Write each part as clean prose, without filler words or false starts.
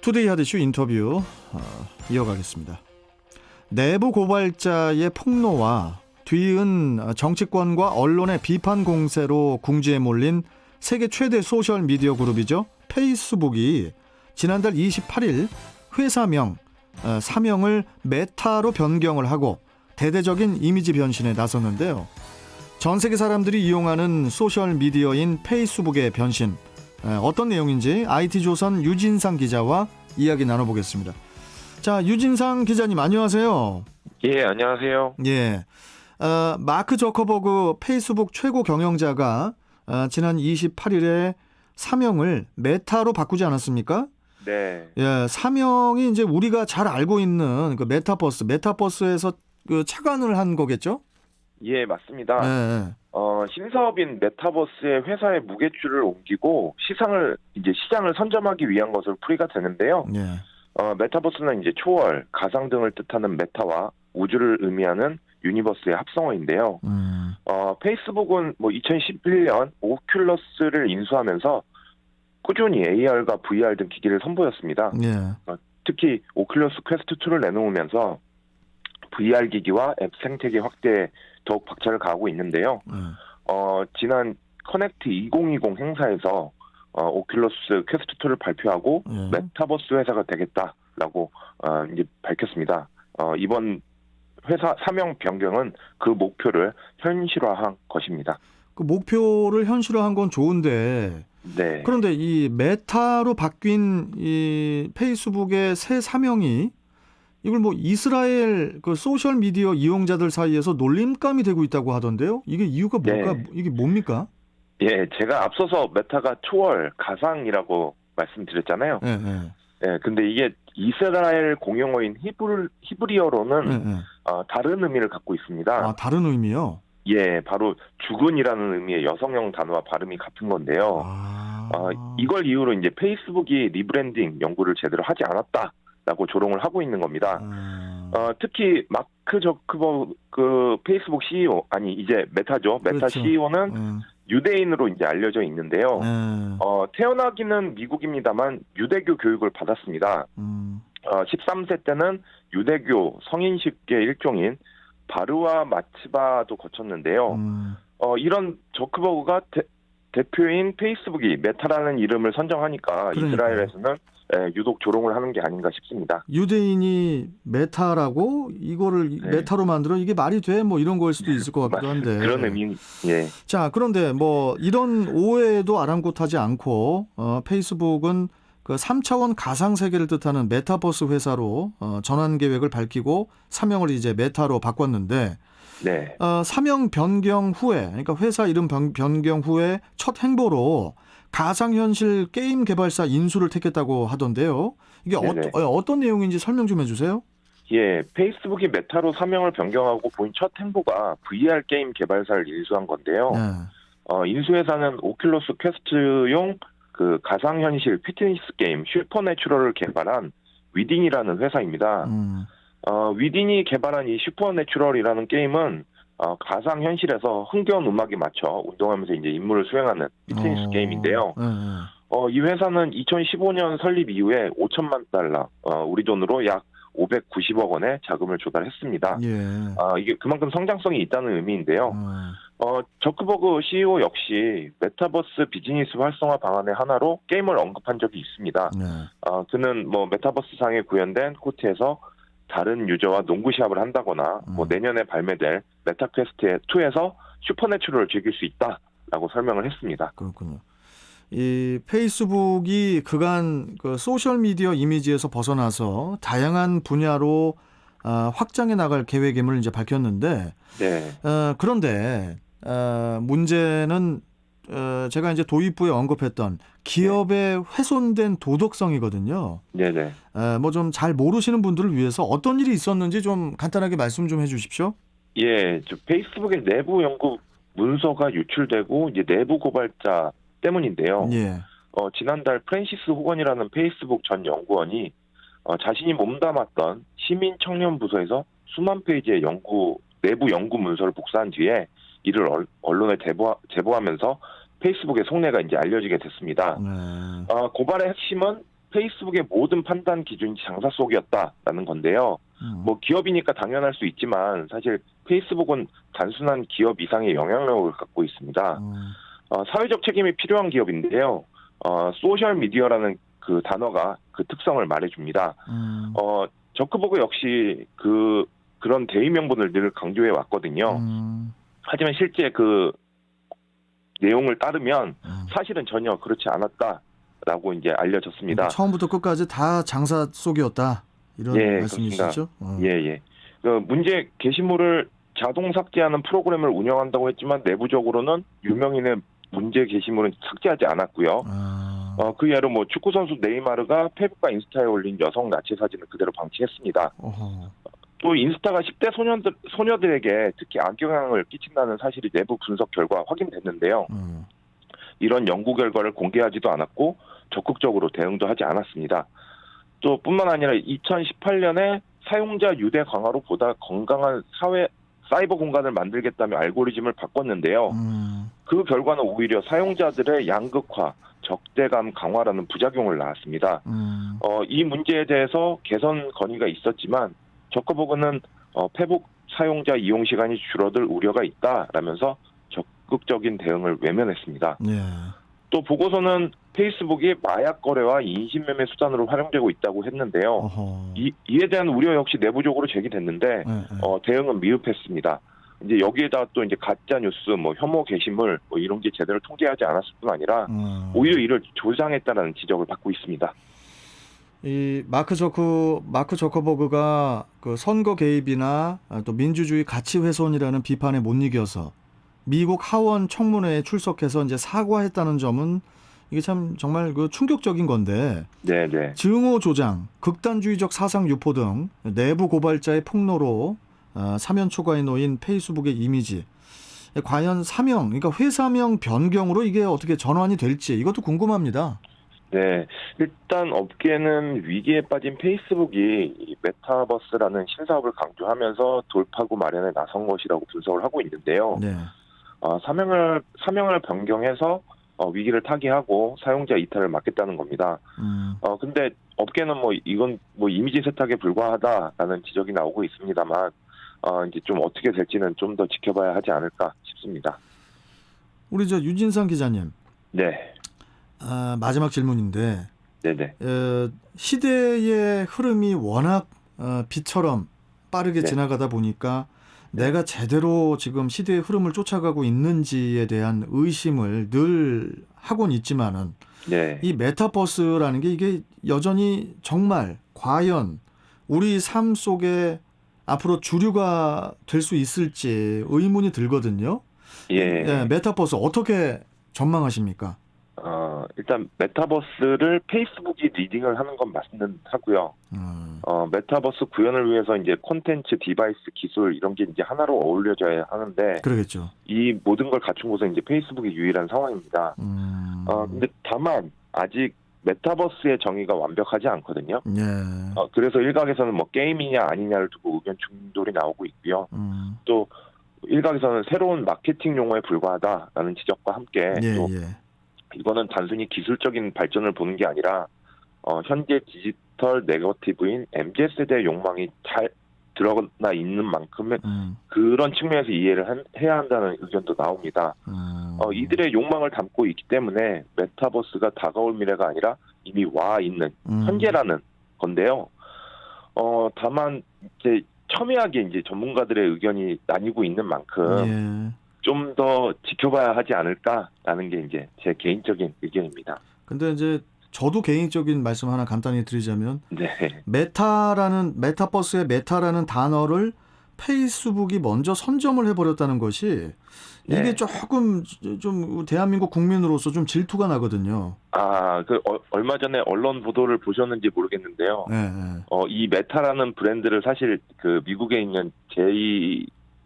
투데이 하드쇼 인터뷰 이어가겠습니다. 내부 고발자의 폭로와 뒤은 정치권과 언론의 비판 공세로 궁지에 몰린 세계 최대 소셜미디어 그룹이죠. 페이스북이 지난달 28일 회사명, 사명을 메타로 변경을 하고 대대적인 이미지 변신에 나섰는데요. 전 세계 사람들이 이용하는 소셜미디어인 페이스북의 변신, 어떤 내용인지 IT조선 유진상 기자와 이야기 나눠보겠습니다. 자, 유진상 기자님 안녕하세요. 예, 안녕하세요. 예, 마크 저커버그 페이스북 최고 경영자가 지난 28일에 사명을 메타로 바꾸지 않았습니까? 네. 예, 사명이 이제 우리가 잘 알고 있는 그 메타버스에서 그 착안을 한 거겠죠? 예, 맞습니다. 네. 신사업인 메타버스의 회사의 무게추를 옮기고 시장을 선점하기 위한 것으로 풀이가 되는데요. 예. 메타버스는 이제 초월, 가상 등을 뜻하는 메타와 우주를 의미하는 유니버스의 합성어인데요. 페이스북은 2011년 오큘러스를 인수하면서 꾸준히 AR과 VR 등 기기를 선보였습니다. 예. 특히 오큘러스 퀘스트 2를 내놓으면서 VR 기기와 앱 생태계 확대에 더욱 박차를 가하고 있는데요. 지난 커넥트 2020 행사에서 오큘러스 퀘스트 2를 발표하고 메타버스 회사가 되겠다라고 이제 밝혔습니다. 이번 회사 사명 변경은 그 목표를 현실화한 것입니다. 그 목표를 현실화한 건 좋은데, 네. 그런데 이 메타로 바뀐 이 페이스북의 새 사명이 이걸 이스라엘 그 소셜 미디어 이용자들 사이에서 놀림감이 되고 있다고 하던데요. 이게 이유가 뭘까? 네. 이게 뭡니까? 예, 제가 앞서서 메타가 초월, 가상이라고 말씀드렸잖아요. 예, 예. 예, 근데 이게 이스라엘 공용어인 히브리어로는 다른 의미를 갖고 있습니다. 아, 다른 의미요? 예, 바로 죽은이라는 의미의 여성형 단어와 발음이 같은 건데요. 이걸 이유로 이제 페이스북이 리브랜딩 연구를 제대로 하지 않았다라고 조롱을 하고 있는 겁니다. 특히 마크 저커버그 그 페이스북 CEO, 아니 이제 메타죠. 메타 그렇죠. CEO는 유대인으로 이제 알려져 있는데요. 태어나기는 미국입니다만 유대교 교육을 받았습니다. 13세 때는 유대교 성인식의 일종인 바르와 마츠바도 거쳤는데요. 이런 저크버그가 대표인 페이스북이 메타라는 이름을 선정하니까 이스라엘에서는 유독 조롱을 하는 게 아닌가 싶습니다. 유대인이 메타라고 이거를 메타로 만들어 이게 말이 돼? 이런 거일 수도 있을 것 같기도 한데. 그런 의미. 예. 자, 그런데 이런 오해도 아랑곳하지 않고 페이스북은 그 3차원 가상 세계를 뜻하는 메타버스 회사로 전환 계획을 밝히고 사명을 이제 메타로 바꿨는데, 네. 사명 변경 후에, 그러니까 회사 이름 변경 후에 첫 행보로 가상현실 게임 개발사 인수를 택했다고 하던데요. 이게 어떤 내용인지 설명 좀 해주세요. 예, 페이스북이 메타로 사명을 변경하고 보인 첫 행보가 VR 게임 개발사를 인수한 건데요. 인수회사는 오큘러스 퀘스트용 그 가상현실 피트니스 게임 슈퍼내추럴을 개발한 위딘이라는 회사입니다. 위딘이 개발한 이 슈퍼내추럴이라는 게임은 가상현실에서 흥겨운 음악에 맞춰 운동하면서 이제 임무를 수행하는 피트니스 게임인데요. 이 회사는 2015년 설립 이후에 5천만 달러, 우리 돈으로 약 590억 원의 자금을 조달했습니다. 예. 이게 그만큼 성장성이 있다는 의미인데요. 저크버그 CEO 역시 메타버스 비즈니스 활성화 방안의 하나로 게임을 언급한 적이 있습니다. 그는 메타버스 상에 구현된 코트에서 다른 유저와 농구 시합을 한다거나 내년에 발매될 메타퀘스트 2에서 슈퍼내추럴을 즐길 수 있다라고 설명을 했습니다. 그렇군요. 이 페이스북이 그간 그 소셜 미디어 이미지에서 벗어나서 다양한 분야로 확장해 나갈 계획임을 이제 밝혔는데, 네. 그런데 문제는 제가 이제 도입부에 언급했던 기업의 훼손된 도덕성이거든요. 네네. 좀 잘 모르시는 분들을 위해서 어떤 일이 있었는지 좀 간단하게 말씀 좀 해주십시오. 예, 페이스북의 내부 연구 문서가 유출되고 이제 내부 고발자 때문인데요. 예. 지난달 프랜시스 호건이라는 페이스북 전 연구원이 자신이 몸담았던 시민 청년 부서에서 수만 페이지의 내부 연구 문서를 복사한 뒤에 이를 언론에 제보하면서 페이스북의 속내가 이제 알려지게 됐습니다. 고발의 핵심은 페이스북의 모든 판단 기준이 장사 속이었다라는 건데요. 뭐 기업이니까 당연할 수 있지만 사실 페이스북은 단순한 기업 이상의 영향력을 갖고 있습니다. 사회적 책임이 필요한 기업인데요. 소셜 미디어라는 그 단어가 그 특성을 말해줍니다. 저크버그 역시 그런 대의 명분을 늘 강조해 왔거든요. 하지만 실제 그 내용을 따르면 사실은 전혀 그렇지 않았다라고 이제 알려졌습니다. 처음부터 끝까지 다 장사 속이었다 이런 말씀이시죠? 예. 그 문제 게시물을 자동 삭제하는 프로그램을 운영한다고 했지만 내부적으로는 유명인의 문제 게시물은 삭제하지 않았고요. 그 예로 뭐 축구 선수 네이마르가 페북과 인스타에 올린 여성 나치 사진을 그대로 방치했습니다. 또 인스타가 10대 소녀들에게 특히 악영향을 끼친다는 사실이 내부 분석 결과 확인됐는데요. 이런 연구 결과를 공개하지도 않았고 적극적으로 대응도 하지 않았습니다. 또 뿐만 아니라 2018년에 사용자 유대 강화로 보다 건강한 사이버 공간을 만들겠다며 알고리즘을 바꿨는데요. 그 결과는 오히려 사용자들의 양극화, 적대감 강화라는 부작용을 낳았습니다. 이 문제에 대해서 개선 건의가 있었지만 저커버그는 페북 사용자 이용 시간이 줄어들 우려가 있다라면서 적극적인 대응을 외면했습니다. 또 보고서는 페이스북이 마약 거래와 인신매매 수단으로 활용되고 있다고 했는데요. 이에 대한 우려 역시 내부적으로 제기됐는데 대응은 미흡했습니다. 이제 여기에다 또 이제 가짜 뉴스, 뭐 혐오 게시물 뭐 이런 게 제대로 통제하지 않았을 뿐 아니라 오히려 이를 조장했다라는 지적을 받고 있습니다. 이 마크 저커버그가 그 선거 개입이나 또 민주주의 가치 훼손이라는 비판에 못 이겨서 미국 하원 청문회에 출석해서 이제 사과했다는 점은 이게 참 정말 그 충격적인 건데. 네네. 증오 조장, 극단주의적 사상 유포 등 내부 고발자의 폭로로 사면 초과에 놓인 페이스북의 이미지. 과연 사명, 그러니까 회사명 변경으로 이게 어떻게 전환이 될지 이것도 궁금합니다. 네, 일단 업계는 위기에 빠진 페이스북이 이 메타버스라는 신사업을 강조하면서 돌파구 마련에 나선 것이라고 분석을 하고 있는데요. 네. 사명을 변경해서 위기를 타개하고 사용자 이탈을 막겠다는 겁니다. 근데 업계는 뭐 이건 뭐 이미지 세탁에 불과하다라는 지적이 나오고 있습니다만 이제 좀 어떻게 될지는 좀 더 지켜봐야 하지 않을까 싶습니다. 우리 저 유진상 기자님. 네. 마지막 질문인데. 네네. 시대의 흐름이 워낙 빛처럼 빠르게 지나가다 보니까 내가 제대로 지금 시대의 흐름을 쫓아가고 있는지에 대한 의심을 늘 하곤 있지만은 이 메타버스라는 게 이게 여전히 정말 과연 우리 삶 속에 앞으로 주류가 될 수 있을지 의문이 들거든요. 메타버스 어떻게 전망하십니까? 일단 메타버스를 페이스북이 리딩을 하는 건 맞는 하고요. 메타버스 구현을 위해서 이제 콘텐츠, 디바이스, 기술 이런 게 이제 하나로 어울려져야 하는데, 그러겠죠. 이 모든 걸 갖춘 곳은 이제 페이스북이 유일한 상황입니다. 근데 다만 아직 메타버스의 정의가 완벽하지 않거든요. 그래서 일각에서는 뭐 게임이냐 아니냐를 두고 의견 충돌이 나오고 있고요. 또 일각에서는 새로운 마케팅 용어에 불과하다라는 지적과 함께 또 이거는 단순히 기술적인 발전을 보는 게 아니라 현재 디지털 네거티브인 MZ세대의 욕망이 잘 드러나 있는 만큼은 그런 측면에서 이해를 해야 한다는 의견도 나옵니다. 이들의 욕망을 담고 있기 때문에 메타버스가 다가올 미래가 아니라 이미 와 있는 현재라는 건데요. 다만 이제 첨예하게 이제 전문가들의 의견이 나뉘고 있는 만큼 좀 더 지켜봐야 하지 않을까라는 게 이제 제 개인적인 의견입니다. 근데 이제 저도 개인적인 말씀 하나 간단히 드리자면 메타버스의 메타라는 단어를 페이스북이 먼저 선점을 해버렸다는 것이 이게 조금 좀 대한민국 국민으로서 좀 질투가 나거든요. 얼마 전에 언론 보도를 보셨는지 모르겠는데요. 이 메타라는 브랜드를 사실 그 미국에 있는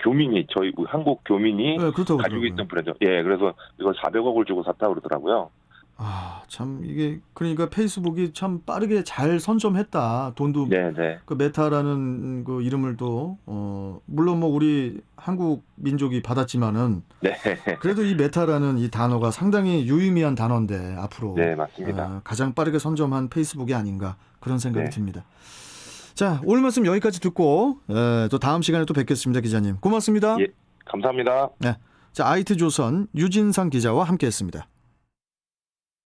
교민이 저희 한국 교민이 가지고 있던 브랜드. 그래서 이걸 400억을 주고 샀다고 그러더라고요. 참 이게 그러니까 페이스북이 참 빠르게 잘 선점했다. 돈도 네네. 그 메타라는 그 이름을 또 물론 뭐 우리 한국 민족이 받았지만은 네. 그래도 이 메타라는 이 단어가 상당히 유의미한 단어인데 앞으로 네, 맞습니다. 가장 빠르게 선점한 페이스북이 아닌가 그런 생각이 네. 듭니다. 자, 오늘 말씀 여기까지 듣고 또 다음 시간에 또 뵙겠습니다, 기자님. 고맙습니다. 예, 감사합니다. 네, 자, IT조선 유진상 기자와 함께했습니다.